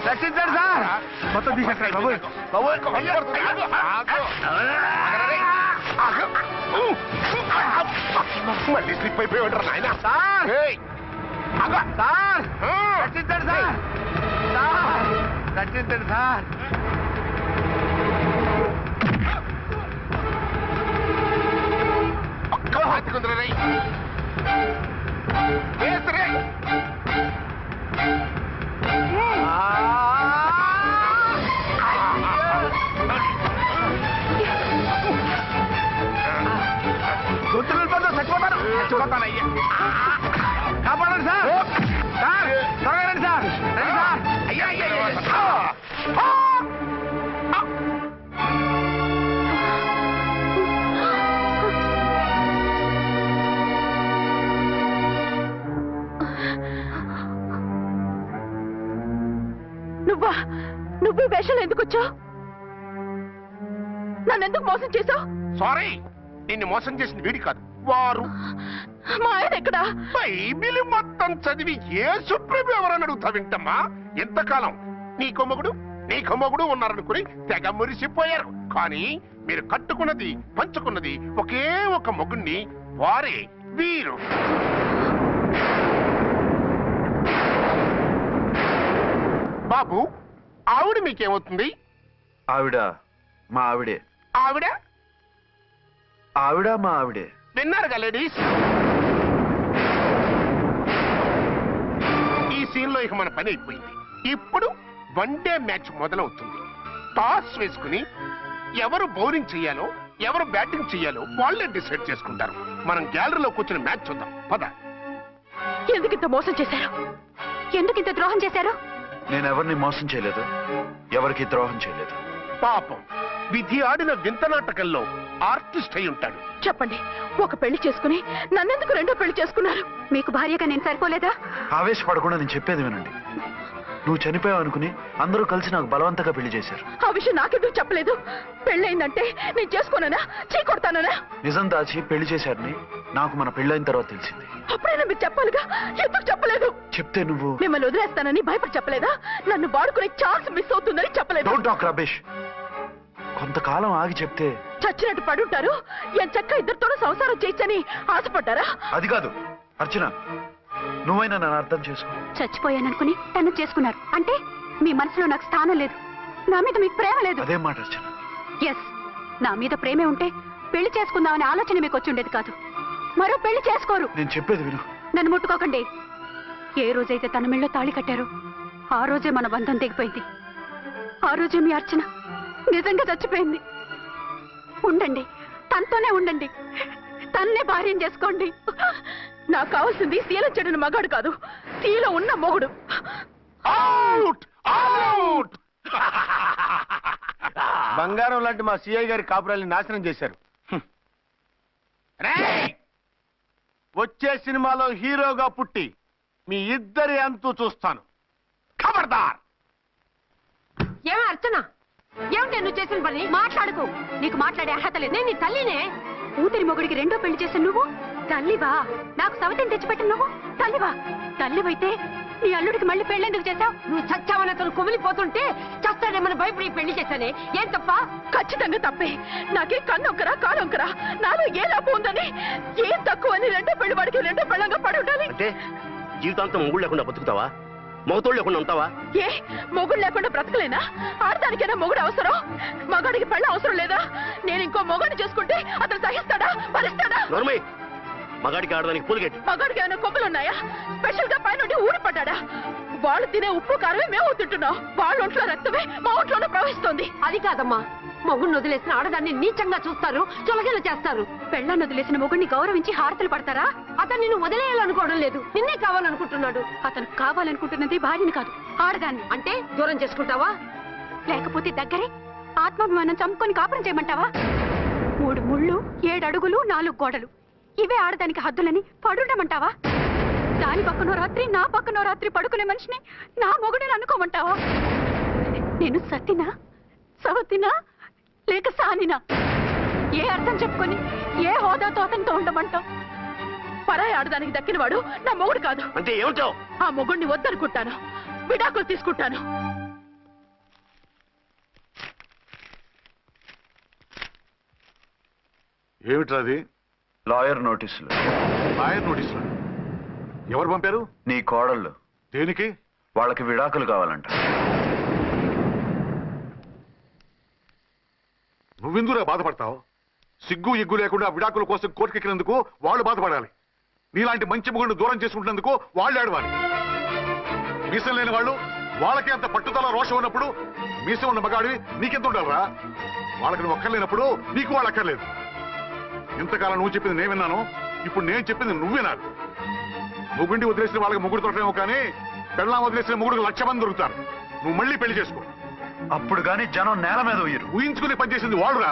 రక్షించండి సార్. మొత్తం తీసేస్తాయి బాబోయ్. మళ్ళీ స్లిప్ అయిపోయి ఉంటారు నాయన. సార్ సార్ రక్షించండి సార్. సార్ రక్షించండి సార్. ఒక్క హాతికుందరై చచ్చిపోతాను. కాపాడండి సార్. సార్ త్వరగా రండి సార్. రండి సార్. అయ్యా నువ్వు ఈ వేషాలు ఎందుకు వచ్చావు? నన్నెందుకు మోసం చేశావు? సారీ, నిన్ను మోసం చేసిన వీడి కాదు, వారు. మా ఆయన ఎక్కడా? బైబిల్ మొత్తం చదివి ఏ సుప్రీం ఎవరని అడుగుతా వింటమ్మా. ఎంతకాలం నీకో మొగుడు ఉన్నారనుకుని తెగ మురిసిపోయారు. కానీ మీరు కట్టుకున్నది పంచుకున్నది ఒకే ఒక మొగుణ్ణి, వారే వీరు. బాబు, ఆవిడ మీకేమవుతుంది? ఆవిడ మా ఆవిడే. ఆవిడ ఆవిడ మా ఆవిడే. విన్నారుగా లేడీస్, ఈ సీన్ లో ఇక మన పని అయిపోయింది. ఇప్పుడు వన్ డే మ్యాచ్ మొదలవుతుంది. టాస్ వేసుకుని ఎవరు బౌలింగ్ చెయ్యాలో ఎవరు బ్యాటింగ్ చెయ్యాలో వాళ్ళే డిసైడ్ చేసుకుంటారు. మనం గ్యాలరీలో కూర్చుని మ్యాచ్ చూద్దాం. పద. ఎందుకింత మోసం చేశారు? ఎందుకింత ద్రోహం చేశారు? నేను ఎవరిని మోసం చేయలేదు, ఎవరికి ద్రోహం చేయలేదు. పాపం, విధి ఆడిన వింత నాటకంలో ఆర్టిస్ట్ అయి ఉంటాడు. చెప్పండి, ఒక పెళ్లి చేసుకుని నన్నెందుకు రెండో పెళ్లి చేసుకున్నారు? మీకు భార్యగా నేను సరిపోలేదా? ఆవేశపడకుండా నేను చెప్పేది వినండి. నువ్వు చనిపోయావు అనుకుని అందరూ కలిసి నాకు బలవంతంగా పెళ్లి చేశారు. ఆ విషయం నాకెందుకు చెప్పలేదు? పెళ్ళయిందంటే నేను చేసుకోనన్నా, చీకొడతానన్నా? నిజం దాచి పెళ్లి చేశారని నాకు మన పెళ్ళైన తర్వాత తెలిసింది. అప్పుడైనా మీరు చెప్పాలిగా, ఎందుకు చెప్పలేదు? చెప్తే నువ్వు మిమ్మల్ని వదిలేస్తానని భయపడి చెప్పలేదా? నన్ను వాడుకునే ఛాన్స్ మిస్ అవుతుందని చెప్పలేదు. Don't talk రబేష్. కొంతకాలం ఆగి చెప్తే చచ్చినట్టు పడుంటారు. ఎంచక్క ఇద్దరితోనూ సంసారం చేయొచ్చని ఆశపడ్డారా? అది కాదు అర్చన, నువ్వైనా నన్ను అర్థం చేసుకో. చచ్చిపోయాననుకుని తను చేసుకున్నారు అంటే మీ మనసులో నాకు స్థానం లేదు, నా మీద మీకు ప్రేమ లేదు. అదే మాట అర్చన. ఎస్, నా మీద ప్రేమే ఉంటే పెళ్లి చేసుకుందామనే ఆలోచన మీకు వచ్చి ఉండేది కాదు. మరో పెళ్లి చేసుకోరు. నేను చెప్పేది విను. నన్ను ముట్టుకోకండి. ఏ రోజైతే తన మెళ్ళో తాళి కట్టారో ఆ రోజే మన బంధం తెగిపోయింది. ఆ రోజే మీ అర్చన నిజంగా చచ్చిపోయింది. ఉండండి, తనతోనే ఉండండి, తన్నే భార్యం చేసుకోండి. నాకు కావాల్సింది శీలం చెడిన మగాడు కాదు, శీలం ఉన్న మొగుడు. Out out. బంగారం లాంటి మా సిఐ గారి కాపురాల్ని నాశనం చేశారు. వచ్చే సినిమాలో హీరోగా పుట్టి మీ ఇద్దరి అంతు చూస్తాను. ఖబర్దార్. ఏమో అర్చన, ఏమిటి నువ్వు చేసిన పని? మాట్లాడుకో, నీకు మాట్లాడే అర్హత లేదు. నేను నీ తల్లినే. కూతురి మొగుడికి రెండో పెళ్లి చేశాను నువ్వు తల్లివా? నాకు సవతిని తెచ్చిపెట్టిన నువ్వు తల్లివా? తల్లివైతే నీ అల్లుడికి మళ్ళీ పెళ్ళెందుకు చేశావు? నువ్వు చచ్చావని అతను కుమిలిపోతుంటే చస్తాడేమని భయపడి పెళ్లి చేశానే. ఏం తప్ప? ఖచ్చితంగా తప్పే. నాకే కన్నొక్కరా కాలొక్కరా, నాలో ఏ లాభం ఉందని, ఏం తక్కువ అని రెండో పెళ్లి వాడికి రెండో పెళ్ళంగా పడి ఉండాలి. అంటే జీవితాంతం మొగుడు లేకుండా బతుకుతావా? మొగతోడు లేకుండా ఉంటావా? ఏ మొగుడు లేకుండా బ్రతకలేనా? ఆడదానికైనా మొగుడు అవసరం, మగాడికి పెళ్ళ అవసరం లేదా? నేను ఇంకో మొగాడిని చేసుకుంటే అతను సహిస్తాడా, భరిస్తాడా? నోర్మై, మగాడికి ఆడదానికి పూలిగెట్. మగాడికి ఏమైనా కొమ్ములున్నాయా? స్పెషల్ గా పైనుండి ఊరి పడ్డాడా? వాళ్ళు తినే ఉప్పు కారమే మేము తింటున్నాం. వాళ్ళ ఒంట్లో రక్తమే మా ఒంట్లోనే ప్రవహిస్తోంది. అది కాదమ్మా, మొగుడిని వదిలేసిన ఆడదాన్ని నీచంగా చూస్తారు, చులకన చేస్తారు. పెళ్ళాన్ని వదిలేసిన మొగుడిని గౌరవించి హారతలు పడతారా? అతను నిన్ను వదిలేయాలనుకోవడం లేదు, నిన్నే కావాలనుకుంటున్నాడు. అతను కావాలనుకుంటున్నది భార్యని కాదు, ఆడదాన్ని. అంటే దూరం చేసుకుంటావా? లేకపోతే దగ్గరే ఆత్మాభిమానం చంపుకొని కాపురం చేయమంటావా? 3 ముళ్ళు 7 అడుగులు 4 గోడలు ఇవే ఆడదానికి హద్దులని పడుండమంటావా? దాని పక్కనో రాత్రి నా పక్కనో రాత్రి పడుకునే మనిషిని నా మొగుడిని అనుకోమంటావా? నేను సతినా సవతినా లేక సానినా? ఏ అర్థం చెప్పుకొని ఏ హోదాతో అతనితో ఉండమంటావు? పరాయి ఆడదానికి దక్కినవాడు నా మొగుడు కాదు. అంటే ఏమంటావు? ఆ మొగుడిని వద్దనుకుంటాను, విడాకులు తీసుకుంటాను. ఏమిట్రాది? లాయర్ నోటీసులు. లాయర్ నోటీసులు ఎవరు పంపారు? నీ కోడళ్ళు. దేనికి? వాళ్ళకి విడాకులు కావాలంట. నువ్వెందుకురా బాధపడతావు? సిగ్గు ఎగ్గు లేకుండా విడాకుల కోసం కోర్టుకెక్కినందుకు వాళ్ళు బాధపడాలి. నీలాంటి మంచి మొగుడిని దూరం చేసుకుంటున్నందుకు వాళ్ళు ఏడవాలి. మీసం లేని వాళ్ళు వాళ్ళకి అంత పట్టుదల రోషం ఉన్నప్పుడు మీసం ఉన్న మగాడివి నీకెంత ఉండాలరా? వాళ్ళకి నువ్వు అక్కర్లేనప్పుడు నీకు వాళ్ళు అక్కర్లేదు. ఇంతకాలం నువ్వు చెప్పింది నేను విన్నాను, ఇప్పుడు నేను చెప్పింది నువ్వు వినాలి. మొగుండి వదిలేసిన వాళ్ళకి మొగుడు దొరకలేమో కానీ పెళ్ళాం వదిలేసిన మొగుడికి 1,00,000 మంది దొరుకుతారు. నువ్వు మళ్ళీ పెళ్లి చేసుకో. అప్పుడు గాని జనం నేల మీద ఉయ్యరు. ఊహించుకుని పనిచేసింది వాళ్ళురా.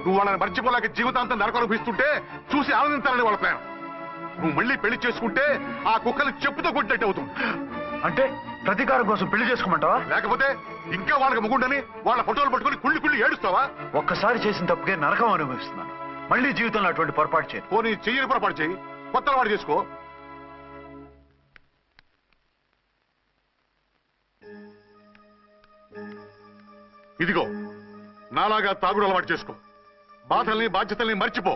నువ్వు వాళ్ళని మర్చిపోలేక జీవితాంతం నరకనుభవిస్తుంటే చూసి ఆనందించాలని వాళ్ళ ప్లాన్. నువ్వు మళ్ళీ పెళ్లి చేసుకుంటే ఆ కుక్కలు చెప్పుతో కొట్టినట్టు అవుతుంది. అంటే ప్రతీకారం కోసం పెళ్లి చేసుకోమంటావా? లేకపోతే ఇంకా వాళ్ళకి మొగుండని వాళ్ళ ఫోటోలు పట్టుకుని కుళ్ళి కుళ్ళి ఏడుస్తావా? ఒక్కసారి చేసిన తప్పుకే నరకం అనుభవిస్తున్నాను. మళ్ళీ జీవితంలో అటువంటి పొరపాటు చేయను. పోనీ చెయ్యని పొరపాటు చేయి, కొత్త వాడు చేసుకో. ఇదిగో నాలాగా తాగుడు అలవాటు చేసుకో. బాధల్ని బాధ్యతల్ని మర్చిపో.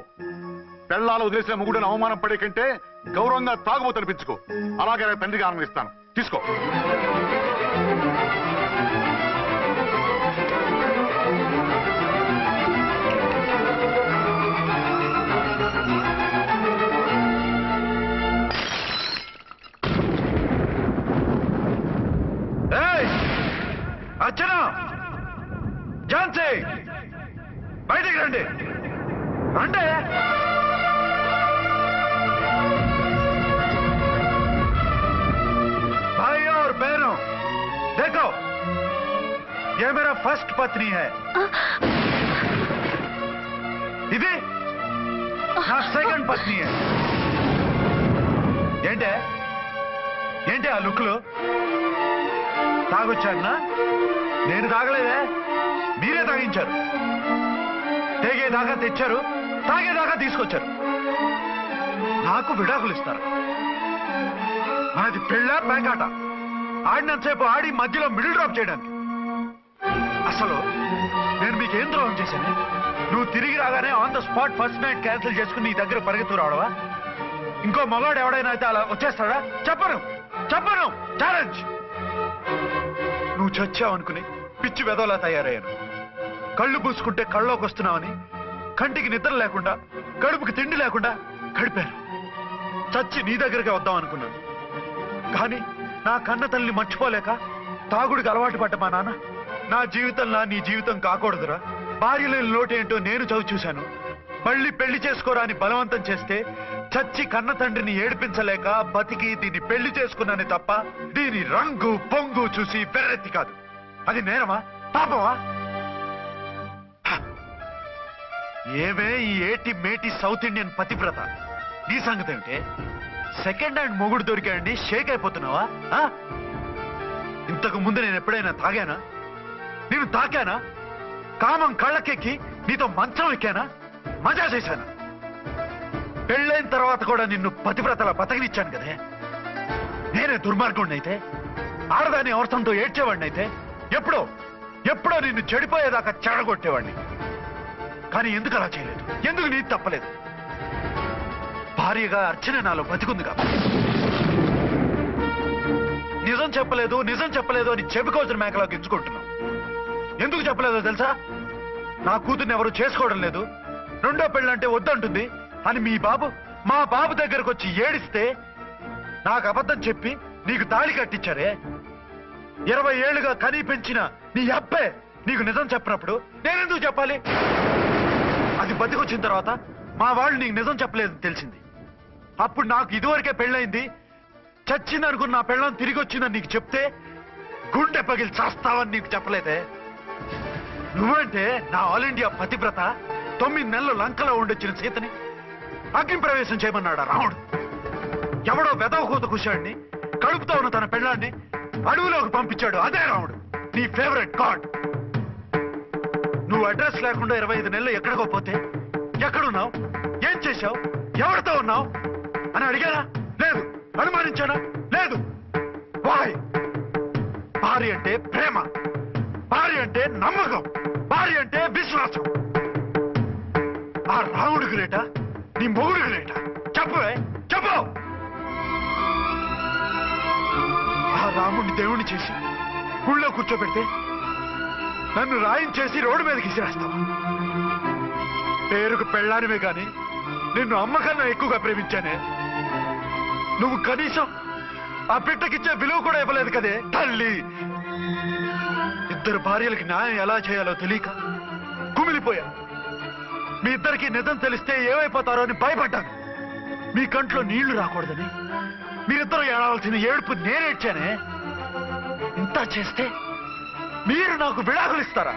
పెళ్ళాలు వదిలేసిన మొగుడని అవమానం పడే కంటే గౌరవంగా తాగుబోతు అనిపించుకో. అలాగే తండ్రిగా ఆనందిస్తాను. తీసుకో. అర్చన, ఝాన్సీ, బయటికి రండి. అంటే भाई और बहनों, देखो ये मेरा फर्स्ट पत्नी है, ఇది నా సెకండ్ పత్ని. ఏంటి ఆ లుక్లు? తాగొచ్చానా? నేను తాగలేదే, మీరే తాగించారు. తేగేదాకా తెచ్చారు, తాగేదాకా తీసుకొచ్చారు. నాకు విడాకులు ఇస్తారు. అది పెళ్ళ పేకాట. ఆడినంతసేపు ఆడి మధ్యలో మిడిల్ డ్రాప్ చేయడానికి. అసలు నేను మీకేం ద్రోహం చేశాను? నువ్వు తిరిగి రాగానే on the spot first night cancel చేసుకుని నీ దగ్గర పరిగెత్తు రావడవా? ఇంకో మగాడు ఎవడైనా అయితే అలా వచ్చేస్తాడా? చెప్పను ఛాలెంజ్. నువ్వు చచ్చావనుకుని పిచ్చి వెదవలా తయారయ్యాను. కళ్ళు పూసుకుంటే కళ్ళలోకి వస్తున్నావని కంటికి నిద్ర లేకుండా కడుపుకి తిండి లేకుండా గడిపాను. చచ్చి నీ దగ్గరికి వద్దాం అనుకున్నాను. కానీ నా కన్న తల్లిని మర్చిపోలేక తాగుడికి అలవాటు పడ్డ మా నాన్న నా జీవితంలా నీ జీవితం కాకూడదురా, భార్య లేని లోటేంటో నేను చవి చూశాను, మళ్ళీ పెళ్లి చేసుకోరా అని బలవంతం చేస్తే చచ్చి కన్న తండ్రిని ఏడిపించలేక బతికి దీన్ని పెళ్లి చేసుకున్నానే తప్ప దీని రంగు పొంగు చూసి వెర్రెత్తి కాదు. అది నేరమా? పాపమా? ఏమే ఈ ఏటి మేటి సౌత్ ఇండియన్ పతివ్రత, నీ సంగతి ఏమిటే? సెకండ్ హ్యాండ్ మొగుడు దొరికాయండి షేక్ అయిపోతున్నావా? ఇంతకు ముందు నేను ఎప్పుడైనా తాగానా? నేను తాకానా? కామం కళ్ళకెక్కి నీతో మంచం ఎక్కానా? మజా చేశానా? పెళ్ళైన తర్వాత కూడా నిన్ను పతివ్రతలా బతకనిచ్చాను కదే. నేనే దుర్మార్గుడిని అయితే, ఆడదాన్ని అవసరంతో ఏడ్చేవాడిని అయితే, ఎప్పుడో నిన్ను చెడిపోయేదాకా చెడగొట్టేవాడిని. కానీ ఎందుకు అలా చేయలేదు? ఎందుకు నీది తప్పలేదు? భార్యగా అర్చన నాలో బతికుంది కాబట్టి. నిజం చెప్పలేదు అని చెప్పుకోవాల్సిన మేకలా గించుకుంటున్నావు. ఎందుకు చెప్పలేదో తెలుసా? నా కూతుర్ని ఎవరు చేసుకోవడం లేదు, రెండో పెళ్ళంటే వద్దంటుంది అని మా బాబు దగ్గరకు వచ్చి ఏడిస్తే నాకు అబద్ధం చెప్పి నీకు తాళి కట్టించారే. 20 ఏళ్లుగా కనీ పెంచిన నీ అబ్బే నీకు నిజం చెప్పినప్పుడు నేనెందుకు చెప్పాలి? అది బతికొచ్చిన తర్వాత మా వాళ్ళు నీకు నిజం చెప్పలేదని తెలిసింది. అప్పుడు నాకు ఇదివరకే పెళ్ళయింది, చచ్చిందనుకున్న నా పెళ్ళం తిరిగి వచ్చిందని నీకు చెప్తే గుండె పగిలి చేస్తావని నీకు చెప్పలేదే. నువ్వంటే నా ఆల్ ఇండియా పతివ్రత 9 నెలలు లంకలో ఉండొచ్చిన సీతని అగ్ని ప్రవేశం చేయమన్నాడా రాముడు? ఎవడో వెదవ కూత కుషాడిని కడుపుతో ఉన్న తన పెళ్ళాన్ని అడవిలోకి పంపించాడు. అదే రాముడు, నీ ఫేవరెట్ గాడ్. నువ్వు అడ్రస్ లేకుండా 25 నెలలు ఎక్కడికో పోతే ఎక్కడున్నావు, ఏం చేశావు, ఎవరితో ఉన్నావు అని అడిగానా? లేదు. అనుమానించానా? లేదు. వాయ్? భార్య అంటే ప్రేమ, భార్య అంటే నమ్మకం, భార్య అంటే విశ్వాసం. ఆ రాముడు గ్రేటా, నీ మొగుడు గ్రేటా? చెప్పవే, చెప్పు. ఆ రాముడిని దేవుణ్ణి చేసి గుళ్ళో కూర్చోబెడితే నన్ను రాయించేసి రోడ్డు మీదకి విసిరేస్తావా? పేరుకు పెళ్ళానివే గాని నిన్ను అమ్మకన్నా ఎక్కువగా ప్రేమించానే. నువ్వు కనీసం ఆ బిడ్డకిచ్చే విలువ కూడా ఇవ్వలేదు కదే తల్లి. ఇద్దరు భార్యలకి న్యాయం ఎలా చేయాలో తెలియక కుమిలిపోయా. మీ ఇద్దరికి నిజం తెలిస్తే ఏమైపోతారో అని భయపడ్డాను. మీ కంట్లో నీళ్లు రాకూడదని మీరిద్దరూ ఏడవలసిన ఏడుపు నేనేడ్చానే. ఇంత చేస్తే మీరు నాకు విడాకులు ఇస్తారా?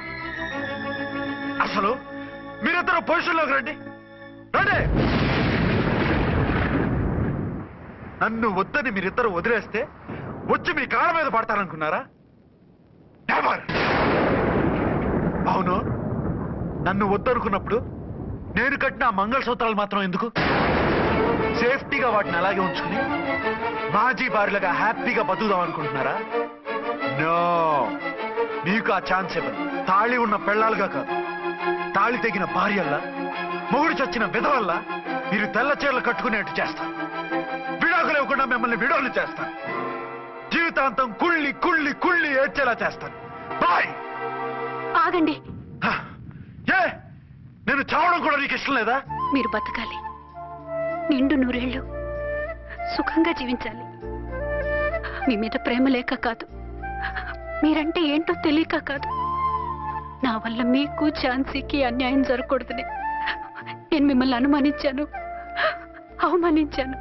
అసలు మీరిద్దరూ పొజిషన్లోకి రండి, రండి. నన్ను వద్దని మీరిద్దరు వదిలేస్తే వచ్చి మీ కాళ్ళ మీద పడతారనుకున్నారా? నెవర్. అవును, నన్ను వద్దనుకున్నప్పుడు నేను కట్టిన మంగళసూత్రాలు మాత్రం ఎందుకు? సేఫ్టీగా వాటిని అలాగే ఉంచుకుని మాజీ భార్యలుగా హ్యాపీగా బతుకుదాం అనుకుంటున్నారా? నో, మీకు ఆ ఛాన్స్ ఇవ్వను. తాళి ఉన్న పెళ్ళాలుగా కాదు, తాళి తెగిన భార్యల్లా, మొగుడు చచ్చిన విధవల్లా మీరు తెల్ల చీరలు కట్టుకునేట్టు చేస్తాను. విడాకులు ఇవ్వకుండా మిమ్మల్ని విడోలు చేస్తాను. జీవితాంతం కుళ్ళి కుళ్ళి కుళ్ళి ఏడ్చేలా చేస్తాను. బాయ్. ఆగండి. ఏ, నేను చావడం కూడా నీకు ఇష్టం లేదా? మీరు బతకాలి, నిండు నూరేళ్లు సుఖంగా జీవించాలి. మీ మీద ప్రేమ లేక కాదు, మీరంటే ఏంటో తెలియక కాదు. నా వల్ల మీకు ఝాన్సీకి అన్యాయం జరగకూడదని నేను మిమ్మల్ని అనుమానించాను, అవమానించాను.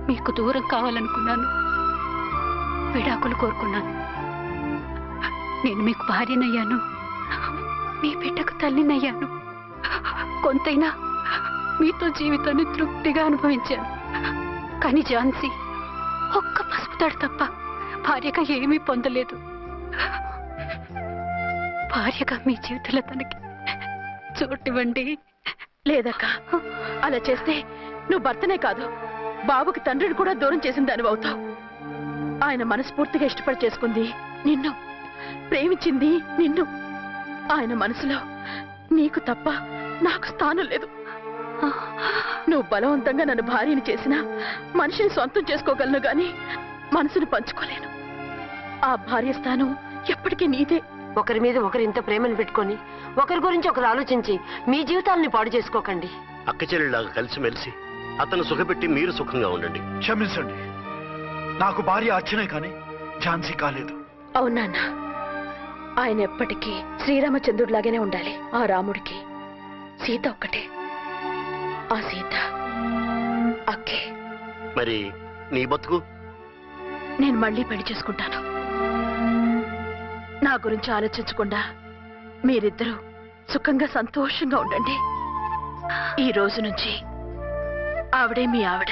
మీకు దూరం కావాలనుకున్నాను, విడాకులు కోరుకున్నాను. నేను మీకు భార్యనయ్యాను, మీ బిడ్డకు తల్లినయ్యాను. కొంతైనా మీతో జీవితాన్ని తృప్తిగా అనుభవించాను. కానీ ఝాన్సీ ఒక్క పసుపుతాడు తప్ప భార్యగా ఏమీ పొందలేదు. భార్యగా మీ జీవితంలో తనకి చోటివ్వండి. లేదక్క, అలా చేస్తే నువ్వు భర్తనే కాదు, బాబుకి తండ్రిని కూడా దూరం చేసిన దానివి అవుతావు. ఆయన మనస్ఫూర్తిగా ఇష్టపడి చేసుకుంది నిన్ను, ప్రేమించింది నిన్ను. ఆయన మనసులో నీకు తప్ప నాకు స్థానం లేదు. నువ్వు బలవంతంగా నన్ను భార్యని చేసినా మనిషిని సొంతం చేసుకోగలను గాని మనసుని పంచుకోలేను. ఆ భార్య స్థానం ఎప్పటికీ నీదే. ఒకరి మీద ఒకరు ఇంత ప్రేమను పెట్టుకొని ఒకరి గురించి ఒకరు ఆలోచించి మీ జీవితాలని పాడు చేసుకోకండి. అక్క చెల్లెళ్ళలాగా కలిసిమెలిసి అతను సుఖపెట్టి మీరు సుఖంగా ఉండండి. క్షమించండి, నాకు భార్య అర్చనే కానీ ఝాన్సీ కాలేదు. అవునాన్న, ఆయన ఎప్పటికీ శ్రీరామచంద్రుడిలాగానే ఉండాలి. ఆ రాముడికి సీత ఒక్కటే, ఆ సీత అక్కే. మరి నీ బతుకు? నేను మళ్ళీ పెళ్లి చేసుకుంటాను. నా గురించి ఆలోచించకుండా మీరిద్దరూ సుఖంగా సంతోషంగా ఉండండి. ఈ రోజు నుంచి ఆవిడే మీ ఆవిడ.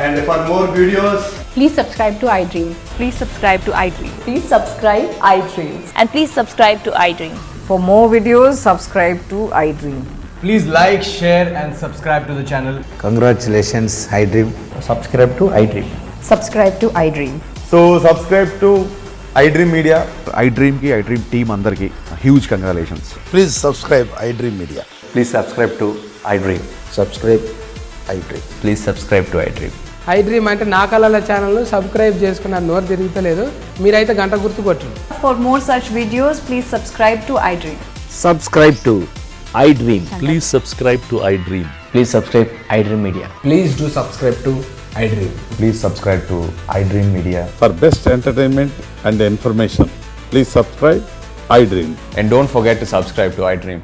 And for more videos, please subscribe to iDream. Please subscribe to iDream. Please subscribe iDream. And please subscribe to iDream. For more videos, subscribe to iDream. please like, share and subscribe to the channel. Congratulations, iDream. Subscribe to iDream. Subscribe to iDream. So subscribe to iDream Media. iDream ki iDream team andarki huge congratulations. Please subscribe iDream Media. Please subscribe to iDream. Subscribe iDream. Please subscribe to iDream. iDream అంటే నా కళల channel subscribe చేసుకున్నారు, నోరు తిరుగుతలేదు. మీరైతే గంట గుర్తు కొట్టండి. For more such videos, please subscribe to iDream. Subscribe to iDream. Please subscribe to iDream. Please subscribe iDream Media. Please do subscribe to iDream. Please subscribe to iDream Media. For best entertainment and information, please subscribe I dream. And don't forget to subscribe to iDream.